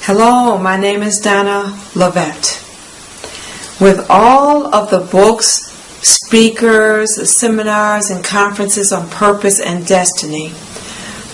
Hello, my name is Donna Lavette. With all of the books, speakers, seminars, and conferences on purpose and destiny,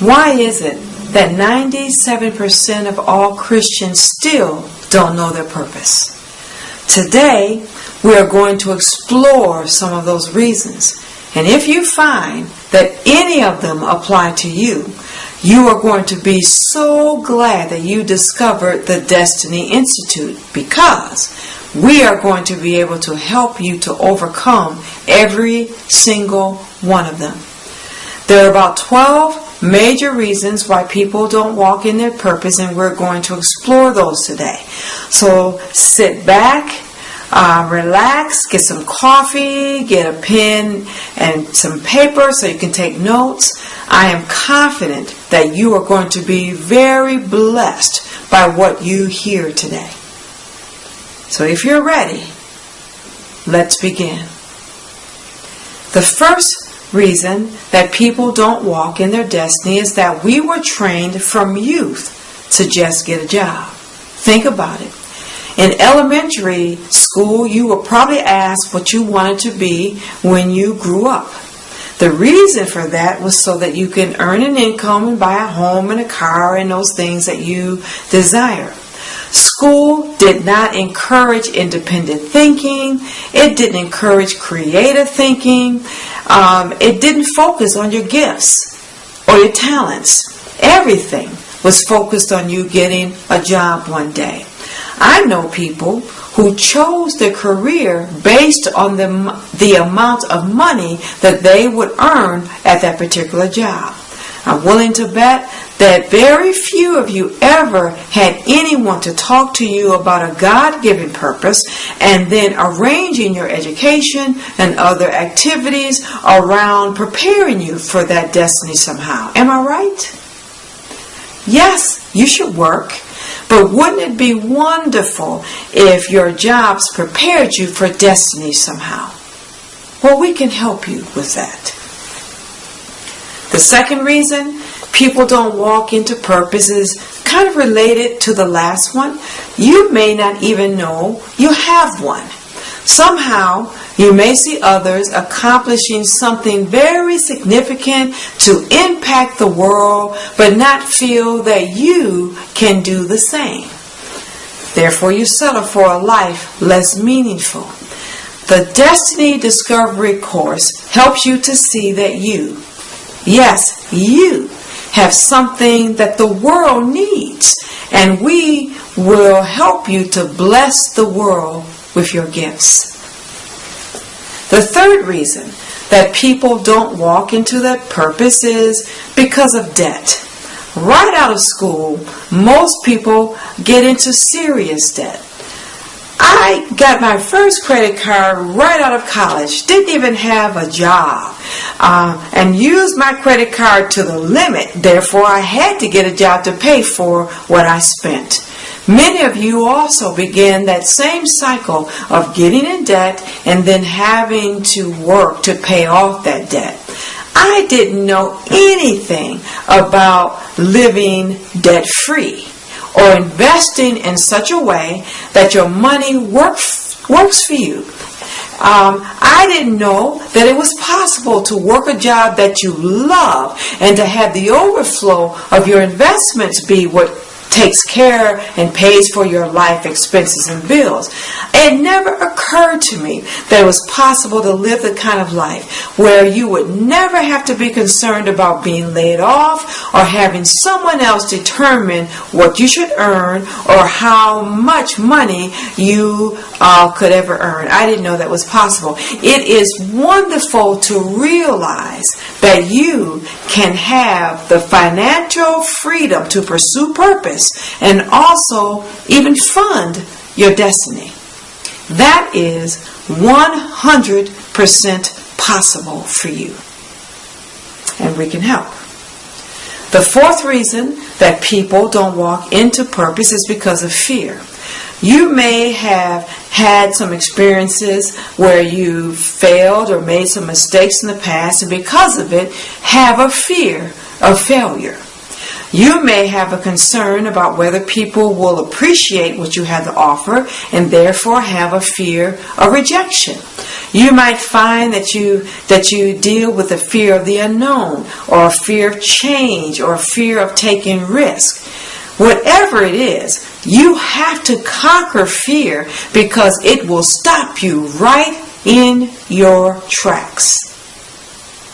why is it that 97% of all Christians still don't know their purpose? Today, we are going to explore some of those reasons. And if you find that any of them apply to you, you are going to be so glad that you discovered the Destiny Institute, because we are going to be able to help you to overcome every single one of them. There are about 12 major reasons why people don't walk in their purpose, and we're going to explore those today. So sit back, relax, get some coffee, get a pen and some paper so you can take notes. I am confident that you are going to be very blessed by what you hear today. So if you're ready, let's begin. The first reason that people don't walk in their destiny is that we were trained from youth to just get a job. Think about it. In elementary school, you were probably asked what you wanted to be when you grew up. The reason for that was so that you can earn an income and buy a home and a car and those things that you desire. School did not encourage independent thinking. It didn't encourage creative thinking. It didn't focus on your gifts or your talents. Everything was focused on you getting a job one day. I know people who chose their career based on the amount of money that they would earn at that particular job. I'm willing to bet that very few of you ever had anyone to talk to you about a God-given purpose and then arranging your education and other activities around preparing you for that destiny somehow. Am I right? Yes, you should work. But wouldn't it be wonderful if your jobs prepared you for destiny somehow? Well, we can help you with that. The second reason people don't walk into purpose is kind of related to the last one. You may not even know you have one. Somehow, you may see others accomplishing something very significant to impact the world, but not feel that you can do the same. Therefore, you settle for a life less meaningful. The Destiny Discovery course helps you to see that you, yes, you, have something that the world needs, and we will help you to bless the world with your gifts. The third reason that people don't walk into their purpose is because of debt. Right out of school, most people get into serious debt. I got my first credit card right out of college, didn't even have a job, and used my credit card to the limit. Therefore, I had to get a job to pay for what I spent. Many of you also began that same cycle of getting in debt and then having to work to pay off that debt. I didn't know anything about living debt-free or investing in such a way that your money works for you. I didn't know that it was possible to work a job that you love and to have the overflow of your investments be what takes care and pays for your life expenses and bills. It never occurred to me that it was possible to live the kind of life where you would never have to be concerned about being laid off or having someone else determine what you should earn or how much money you could ever earn. I didn't know that was possible. It is wonderful to realize that you can have the financial freedom to pursue purpose and also even fund your destiny. That is 100% possible for you. And we can help. The fourth reason that people don't walk into purpose is because of fear. You may have had some experiences where you failed or made some mistakes in the past, and because of it, have a fear of failure. You may have a concern about whether people will appreciate what you have to offer and therefore have a fear of rejection. You might find that you deal with a fear of the unknown, or a fear of change, or a fear of taking risk. Whatever it is, you have to conquer fear, because it will stop you right in your tracks.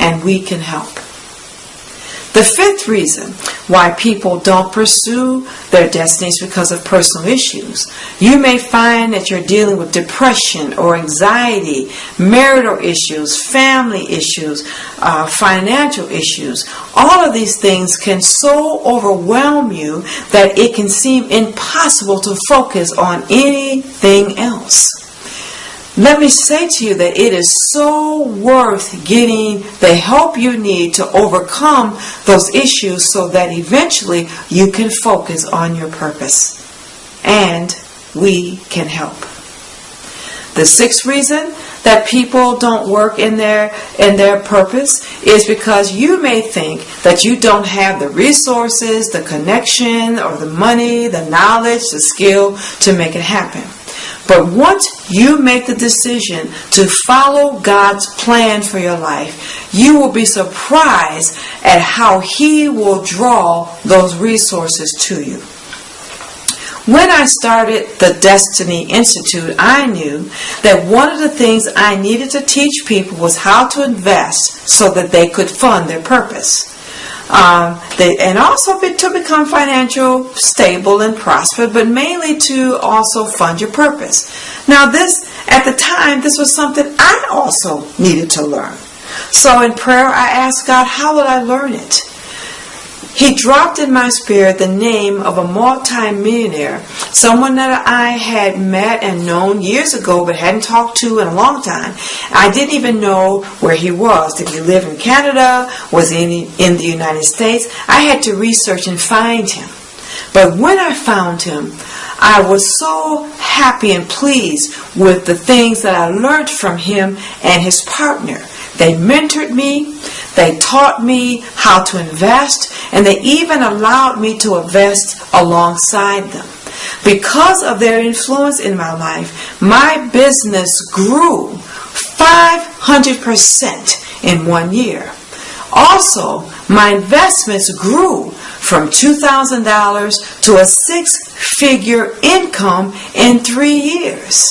And we can help. The fifth reason why people don't pursue their destinies is because of personal issues. You may find that you're dealing with depression or anxiety, marital issues, family issues, financial issues. All of these things can so overwhelm you that it can seem impossible to focus on anything else. Let me say to you that it is so worth getting the help you need to overcome those issues, so that eventually you can focus on your purpose. And we can help. The sixth reason that people don't work in their purpose is because you may think that you don't have the resources, the connection, or the money, the knowledge, the skill to make it happen. But once you make the decision to follow God's plan for your life, you will be surprised at how He will draw those resources to you. When I started the Destiny Institute, I knew that one of the things I needed to teach people was how to invest so that they could fund their purpose. And also to become financially stable and prosper, but mainly to also fund your purpose. Now at the time, this was something I also needed to learn. So in prayer, I asked God, how would I learn it? He dropped in my spirit the name of a multi-millionaire, someone that I had met and known years ago but hadn't talked to in a long time. I didn't even know where he was. Did he live in Canada? Was he in the United States? I had to research and find him. But when I found him, I was so happy and pleased with the things that I learned from him and his partner. They mentored me, they taught me how to invest, and they even allowed me to invest alongside them. Because of their influence in my life, my business grew 500% in 1 year. Also, my investments grew from $2,000 to a six-figure income in 3 years.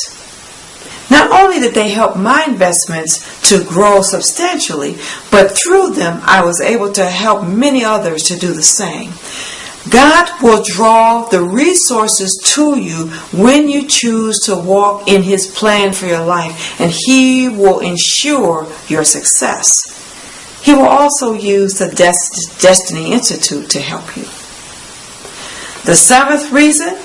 Not only did they help my investments to grow substantially, but through them I was able to help many others to do the same. God will draw the resources to you when you choose to walk in His plan for your life, and He will ensure your success. He will also use the Destiny Institute to help you. The seventh reason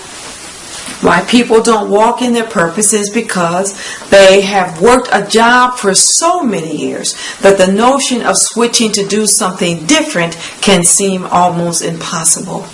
why people don't walk in their purpose is because they have worked a job for so many years that the notion of switching to do something different can seem almost impossible.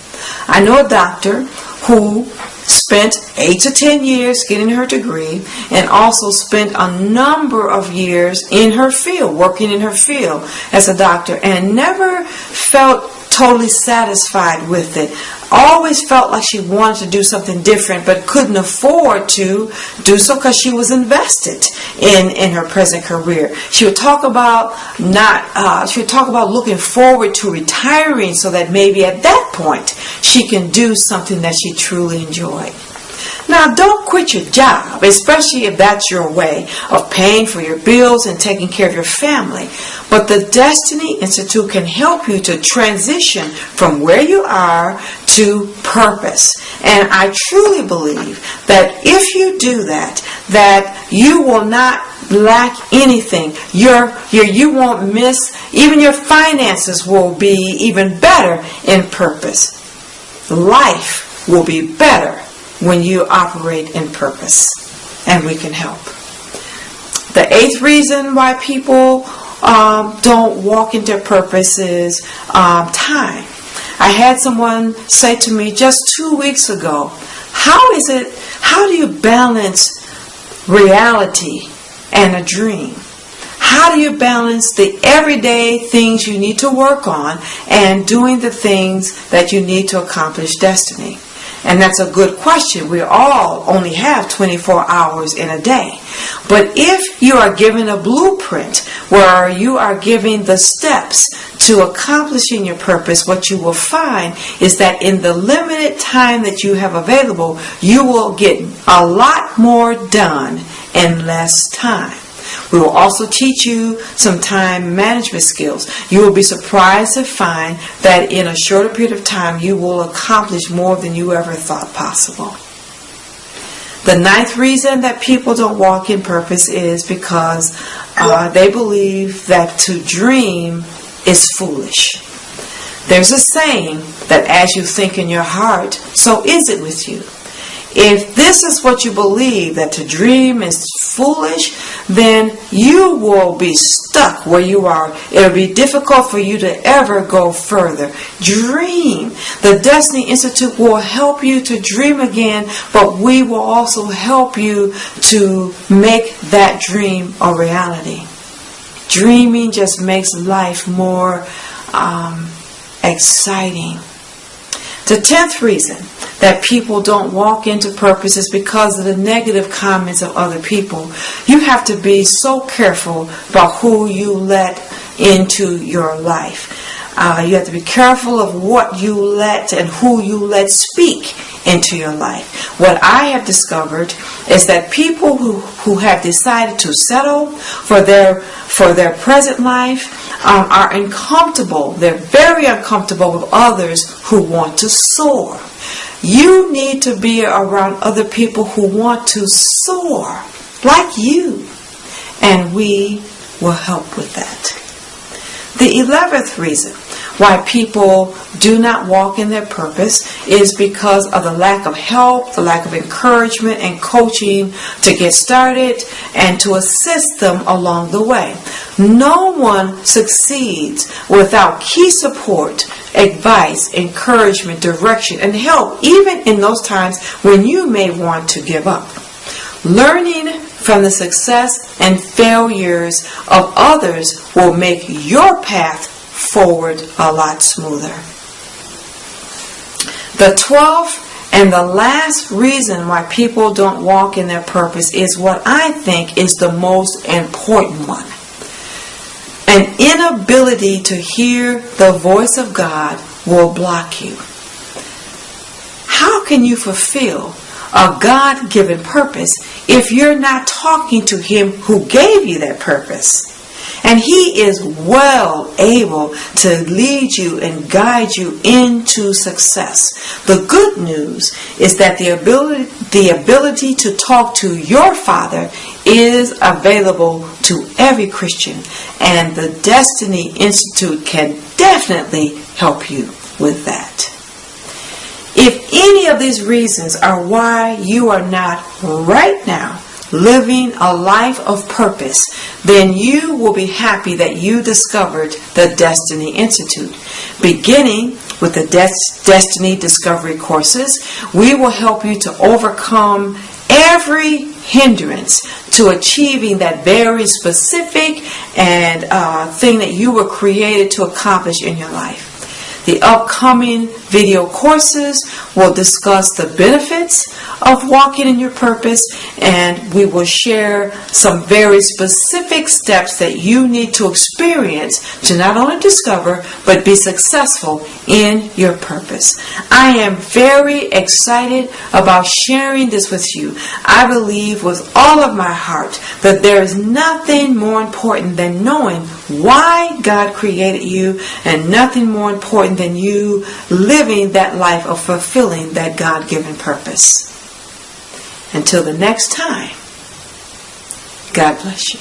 I know a doctor who spent 8 to 10 years getting her degree and also spent a number of years in her field, working in her field as a doctor, and never felt totally satisfied with it. Always felt like she wanted to do something different, but couldn't afford to do so because she was invested in her present career. She would talk about looking forward to retiring so that maybe at that point she can do something that she truly enjoyed. Now, don't quit your job, especially if that's your way of paying for your bills and taking care of your family. But the Destiny Institute can help you to transition from where you are to purpose. And I truly believe that if you do that you will not lack anything. You won't miss, even your finances will be even better in purpose. Life will be better when you operate in purpose, and we can help. The eighth reason why people don't walk into purpose is time. I had someone say to me just 2 weeks ago, how do you balance reality and a dream? How do you balance the everyday things you need to work on and doing the things that you need to accomplish destiny? And that's a good question. We all only have 24 hours in a day. But if you are given a blueprint where you are given the steps to accomplishing your purpose, what you will find is that in the limited time that you have available, you will get a lot more done in less time. We will also teach you some time management skills. You will be surprised to find that in a shorter period of time, you will accomplish more than you ever thought possible. The ninth reason that people don't walk in purpose is because they believe that to dream is foolish. There's a saying that as you think in your heart, so is it with you. If this is what you believe, that to dream is foolish, then you will be stuck where you are. It'll be difficult for you to ever go further. Dream. The Destiny Institute will help you to dream again, but we will also help you to make that dream a reality. Dreaming just makes life more exciting. The 10th reason that people don't walk into purpose is because of the negative comments of other people. You have to be so careful about who you let into your life. You have to be careful of what you let and who you let speak into your life. What I have discovered is that people who have decided to settle for their present life are uncomfortable. They're very uncomfortable with others who want to soar. You need to be around other people who want to soar like you, and we will help with that. The 11th reason why people do not walk in their purpose is because of the lack of help, the lack of encouragement and coaching to get started and to assist them along the way. No one succeeds without key support, advice, encouragement, direction, and help, even in those times when you may want to give up. Learning from the success and failures of others will make your path forward a lot smoother. The 12th and the last reason why people don't walk in their purpose is what I think is the most important one. An inability to hear the voice of God will block you. How can you fulfill a God-given purpose if you're not talking to Him who gave you that purpose? And He is well able to lead you and guide you into success. The good news is that the ability to talk to your Father is available to every Christian. And the Destiny Institute can definitely help you with that. If any of these reasons are why you are not right now living a life of purpose, then you will be happy that you discovered the Destiny Institute. Beginning with the Destiny Discovery courses, we will help you to overcome every hindrance to achieving that very specific and thing that you were created to accomplish in your life. The upcoming video courses will discuss the benefits of walking in your purpose, and we will share some very specific steps that you need to experience to not only discover but be successful in your purpose. I am very excited about sharing this with you. I believe with all of my heart that there is nothing more important than knowing why God created you, and nothing more important than you living that life of fulfilling that God-given purpose. Until the next time, God bless you.